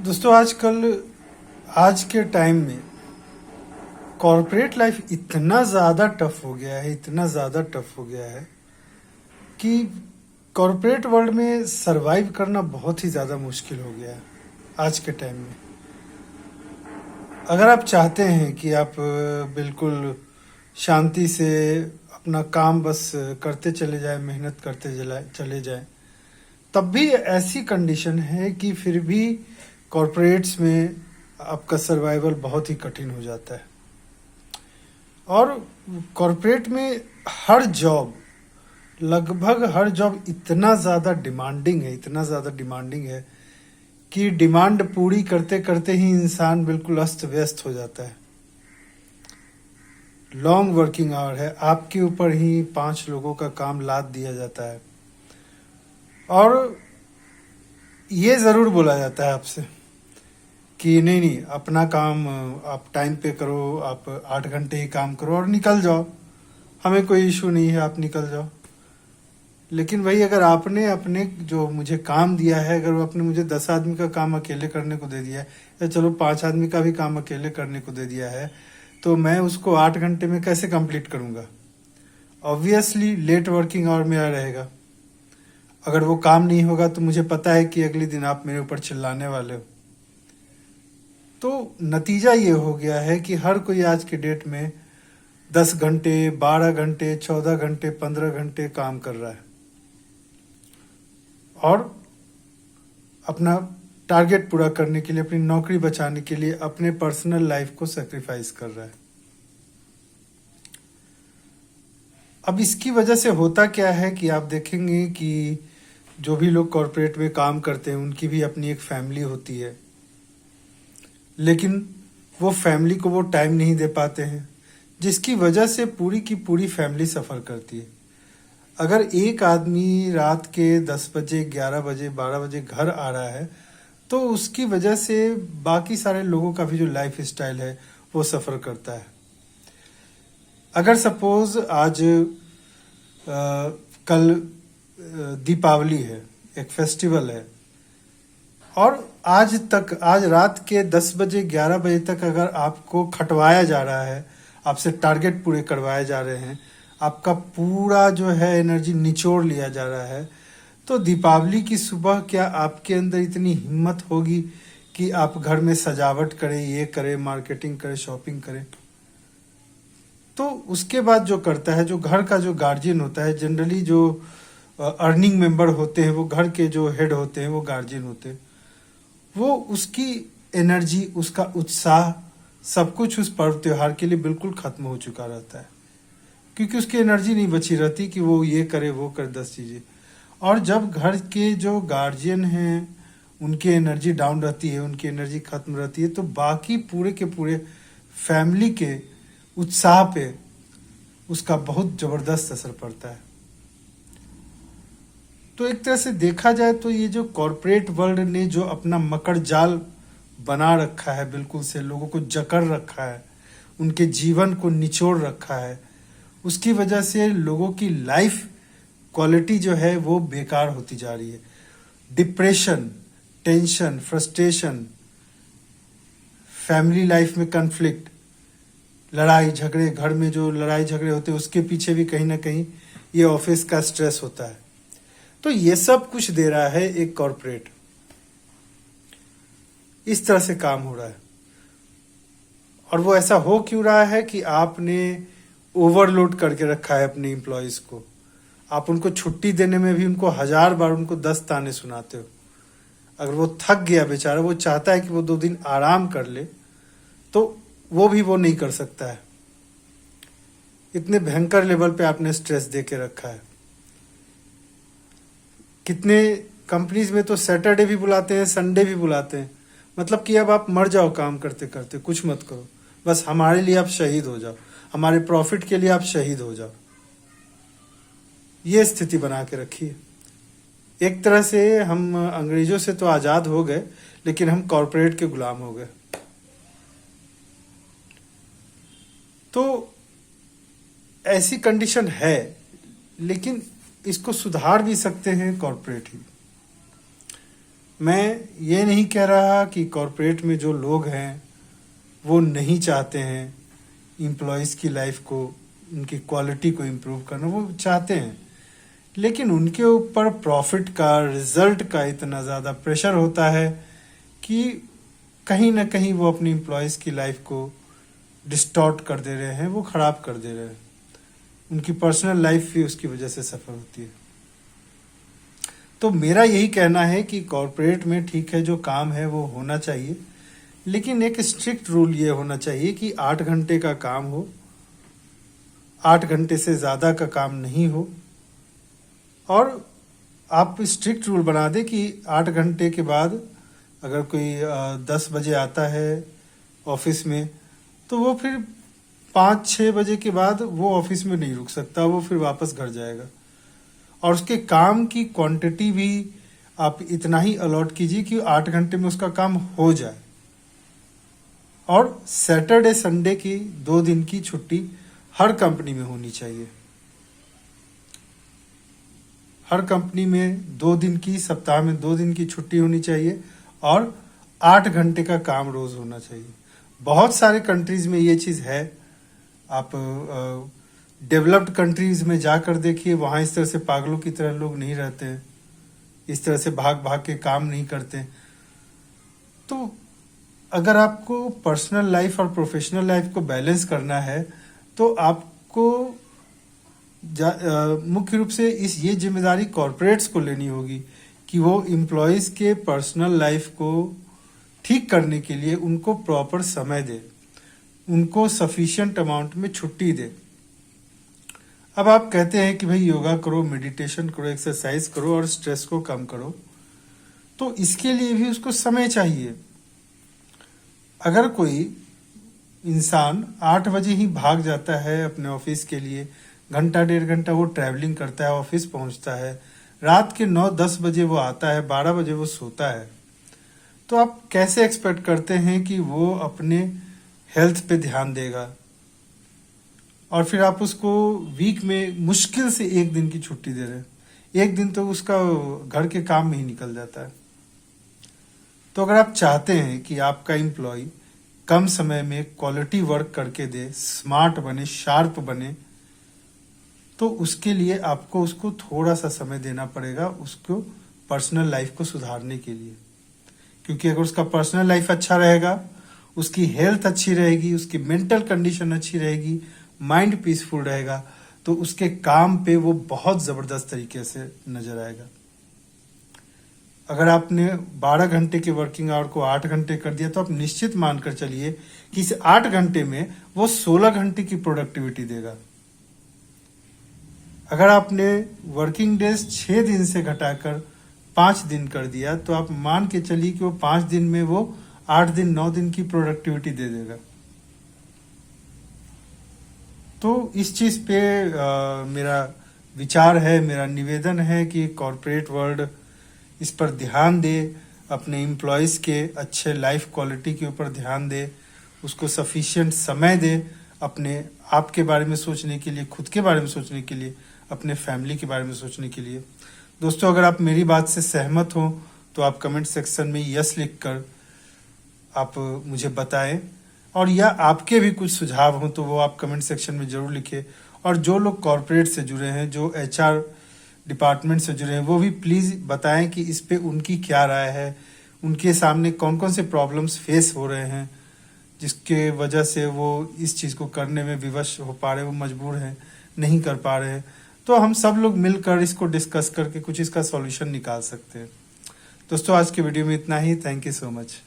दोस्तों आजकल आज के टाइम में कॉरपोरेट लाइफ इतना ज़्यादा टफ हो गया है, इतना ज़्यादा टफ हो गया है कि कॉरपोरेट वर्ल्ड में सरवाइव करना बहुत ही ज़्यादा मुश्किल हो गया है आज के टाइम में। अगर आप चाहते हैं कि आप बिल्कुल शांति से अपना काम बस करते चले जाएं, मेहनत करते चले जाएं, तब भी ऐसी कंडीशन है कि फिर भी कॉरपोरेट्स में आपका सर्वाइवल बहुत ही कठिन हो जाता है। और कॉरपोरेट में हर जॉब, लगभग हर जॉब इतना ज़्यादा डिमांडिंग है, इतना ज़्यादा डिमांडिंग है कि डिमांड पूरी करते करते ही इंसान बिल्कुल अस्त व्यस्त हो जाता है। लॉन्ग वर्किंग आवर है, आपके ऊपर ही 5 लोगों का काम लाद दिया जाता है और ये ज़रूर बोला जाता है आपसे कि नहीं नहीं, अपना काम आप टाइम पे करो, आप 8 घंटे ही काम करो और निकल जाओ, हमें कोई इशू नहीं है, आप निकल जाओ। लेकिन वही अगर आपने अपने जो मुझे काम दिया है, अगर वो आपने मुझे 10 आदमी का काम अकेले करने को दे दिया है, या चलो 5 आदमी का भी काम अकेले करने को दे दिया है, तो मैं उसको 8 घंटे में कैसे कंप्लीट करूँगा? ऑब्वियसली लेट वर्किंग आवर मेरा रहेगा। अगर वो काम नहीं होगा तो मुझे पता है कि अगले दिन आप मेरे ऊपर चिल्लाने वाले हो। तो नतीजा ये हो गया है कि हर कोई आज के डेट में 10 घंटे, 12 घंटे, 14 घंटे, 15 घंटे काम कर रहा है और अपना टारगेट पूरा करने के लिए, अपनी नौकरी बचाने के लिए अपने पर्सनल लाइफ को सेक्रीफाइस कर रहा है। अब इसकी वजह से होता क्या है कि आप देखेंगे कि जो भी लोग कॉरपोरेट में काम करते हैं उनकी भी अपनी एक फैमिली होती है, लेकिन वो फैमिली को वो टाइम नहीं दे पाते हैं, जिसकी वजह से पूरी की पूरी फैमिली सफ़र करती है। अगर एक आदमी रात के 10 बजे, 11 बजे, 12 बजे घर आ रहा है तो उसकी वजह से बाकी सारे लोगों का भी जो लाइफ स्टाइल है वो सफ़र करता है। अगर सपोज आज कल दीपावली है, एक फेस्टिवल है, और आज रात के 10 बजे, 11 बजे तक अगर आपको खटवाया जा रहा है, आपसे टारगेट पूरे करवाए जा रहे हैं, आपका पूरा जो है एनर्जी निचोड़ लिया जा रहा है, तो दीपावली की सुबह क्या आपके अंदर इतनी हिम्मत होगी कि आप घर में सजावट करें, ये करें, मार्केटिंग करें, शॉपिंग करें? तो उसके बाद जो करता है, जो घर का जो गार्जियन होता है, जनरली जो अर्निंग मेंबर होते हैं, वो घर के जो हेड होते हैं, वो गार्जियन होते हैं, वो उसकी एनर्जी, उसका उत्साह, सब कुछ उस पर्व त्योहार के लिए बिल्कुल खत्म हो चुका रहता है, क्योंकि उसकी एनर्जी नहीं बची रहती कि वो ये करे, वो करे, 10 चीज़ें। और जब घर के जो गार्जियन हैं उनकी एनर्जी डाउन रहती है, उनकी एनर्जी खत्म रहती है, तो बाकी पूरे के पूरे फैमिली के उत्साह पे उसका बहुत ज़बरदस्त असर पड़ता है। तो एक तरह से देखा जाए तो ये जो कॉरपोरेट वर्ल्ड ने जो अपना मकड़ जाल बना रखा है, बिल्कुल से लोगों को जकड़ रखा है, उनके जीवन को निचोड़ रखा है, उसकी वजह से लोगों की लाइफ क्वालिटी जो है वो बेकार होती जा रही है। Depression, tension, frustration, family life में कन्फ्लिक्ट, लड़ाई झगड़े, घर में जो लड़ाई झगड़े होते हैं उसके पीछे भी कहीं ना कहीं ये ऑफिस का स्ट्रेस होता है। तो ये सब कुछ दे रहा है एक कॉरपोरेट, इस तरह से काम हो रहा है। और वो ऐसा हो क्यों रहा है कि आपने ओवरलोड करके रखा है अपने एम्प्लॉयज को। आप उनको छुट्टी देने में भी उनको 1000 बार उनको 10 ताने सुनाते हो। अगर वो थक गया बेचारा, वो चाहता है कि वो 2 दिन आराम कर ले, तो वो भी वो नहीं कर सकता है। इतने भयंकर लेवल पे आपने स्ट्रेस दे के रखा है। कितने कंपनीज में तो सैटरडे भी बुलाते हैं, संडे भी बुलाते हैं, मतलब कि अब आप मर जाओ काम करते करते, कुछ मत करो, बस हमारे लिए आप शहीद हो जाओ, हमारे प्रॉफिट के लिए आप शहीद हो जाओ। ये स्थिति बना के रखी है। एक तरह से हम अंग्रेजों से तो आज़ाद हो गए, लेकिन हम कॉरपोरेट के गुलाम हो गए। तो ऐसी कंडीशन है, लेकिन इसको सुधार भी सकते हैं कॉरपोरेट ही। मैं ये नहीं कह रहा कि कॉरपोरेट में जो लोग हैं वो नहीं चाहते हैं एम्प्लॉयज़ की लाइफ को, उनकी क्वालिटी को इम्प्रूव करना, वो चाहते हैं, लेकिन उनके ऊपर प्रॉफिट का, रिजल्ट का इतना ज़्यादा प्रेशर होता है कि कहीं ना कहीं वो अपनी एम्प्लॉयज़ की लाइफ को डिस्टॉर्ट कर दे रहे हैं, वो ख़राब कर दे रहे हैं। उनकी पर्सनल लाइफ भी उसकी वजह से सफ़र होती है। तो मेरा यही कहना है कि कॉरपोरेट में ठीक है, जो काम है वो होना चाहिए, लेकिन एक स्ट्रिक्ट रूल ये होना चाहिए कि 8 घंटे का काम हो, 8 घंटे से ज़्यादा का काम नहीं हो। और आप स्ट्रिक्ट रूल बना दें कि 8 घंटे के बाद अगर कोई 10 बजे आता है ऑफिस में, तो वो फिर 5-6 बजे के बाद वो ऑफिस में नहीं रुक सकता, वो फिर वापस घर जाएगा। और उसके काम की क्वांटिटी भी आप इतना ही अलॉट कीजिए कि 8 घंटे में उसका काम हो जाए। और सैटरडे संडे की 2 दिन की छुट्टी हर कंपनी में होनी चाहिए। हर कंपनी में 2 दिन की, सप्ताह में 2 दिन की छुट्टी होनी चाहिए और 8 घंटे का काम रोज होना चाहिए। बहुत सारे कंट्रीज में ये चीज़ है। आप डेवलप्ड कंट्रीज में जाकर देखिए, वहाँ इस तरह से पागलों की तरह लोग नहीं रहते हैं, इस तरह से भाग भाग के काम नहीं करते। तो अगर आपको पर्सनल लाइफ और प्रोफेशनल लाइफ को बैलेंस करना है तो आपको मुख्य रूप से ये जिम्मेदारी कॉरपोरेट्स को लेनी होगी कि वो एम्प्लॉयज़ के पर्सनल लाइफ को ठीक करने के लिए उनको प्रॉपर समय दे, उनको सफिशिएंट अमाउंट में छुट्टी दे। अब आप कहते हैं कि भाई योगा करो, मेडिटेशन करो, एक्सरसाइज करो और स्ट्रेस को कम करो, तो इसके लिए भी उसको समय चाहिए। अगर कोई इंसान 8 बजे ही भाग जाता है अपने ऑफिस के लिए, घंटा 1.5 घंटा वो ट्रैवलिंग करता है, ऑफिस पहुंचता है, रात के 9-10 बजे वो आता है, 12 बजे वो सोता है, तो आप कैसे एक्सपेक्ट करते हैं कि वो अपने हेल्थ पे ध्यान देगा? और फिर आप उसको वीक में मुश्किल से 1 दिन की छुट्टी दे रहे हैं। 1 दिन तो उसका घर के काम में ही निकल जाता है। तो अगर आप चाहते हैं कि आपका एम्प्लॉय कम समय में क्वालिटी वर्क करके दे, स्मार्ट बने, शार्प बने, तो उसके लिए आपको उसको थोड़ा सा समय देना पड़ेगा, उसको पर्सनल लाइफ को सुधारने के लिए। क्योंकि अगर उसका पर्सनल लाइफ अच्छा रहेगा, उसकी हेल्थ अच्छी रहेगी, उसकी मेंटल कंडीशन अच्छी रहेगी, माइंड पीसफुल रहेगा, तो उसके काम पे वो बहुत ज़बरदस्त तरीके से नजर आएगा। अगर आपने 12 घंटे के वर्किंग आवर को 8 घंटे कर दिया, तो आप निश्चित मानकर चलिए कि इस 8 घंटे में वो 16 घंटे की प्रोडक्टिविटी देगा। अगर आपने वर्किंग डेज 6 दिन से घटाकर 5 दिन कर दिया, तो आप मान के चलिए कि वो 5 दिन में वो 8 दिन 9 दिन की प्रोडक्टिविटी दे देगा। तो इस चीज पे मेरा विचार है, मेरा निवेदन है कि कॉरपोरेट वर्ल्ड इस पर ध्यान दे, अपने एम्प्लॉयज़ के अच्छे लाइफ क्वालिटी के ऊपर ध्यान दे, उसको सफिशिएंट समय दे अपने आप के बारे में सोचने के लिए, खुद के बारे में सोचने के लिए, अपने फैमिली के बारे में सोचने के लिए। दोस्तों, अगर आप मेरी बात से सहमत हो तो आप कमेंट सेक्शन में यस लिखकर आप मुझे बताएं, और या आपके भी कुछ सुझाव हो तो वो आप कमेंट सेक्शन में जरूर लिखें। और जो लोग कॉरपोरेट से जुड़े हैं, जो HR डिपार्टमेंट से जुड़े हैं, वो भी प्लीज़ बताएं कि इस पे उनकी क्या राय है, उनके सामने कौन कौन से प्रॉब्लम्स फेस हो रहे हैं जिसके वजह से वो इस चीज़ को करने में विवश हो पा रहे, वो मजबूर हैं, नहीं कर पा रहे हैं। तो हम सब लोग मिलकर इसको डिस्कस करके कुछ इसका सॉल्यूशन निकाल सकते हैं। दोस्तों, आज के वीडियो में इतना ही। Thank you so much.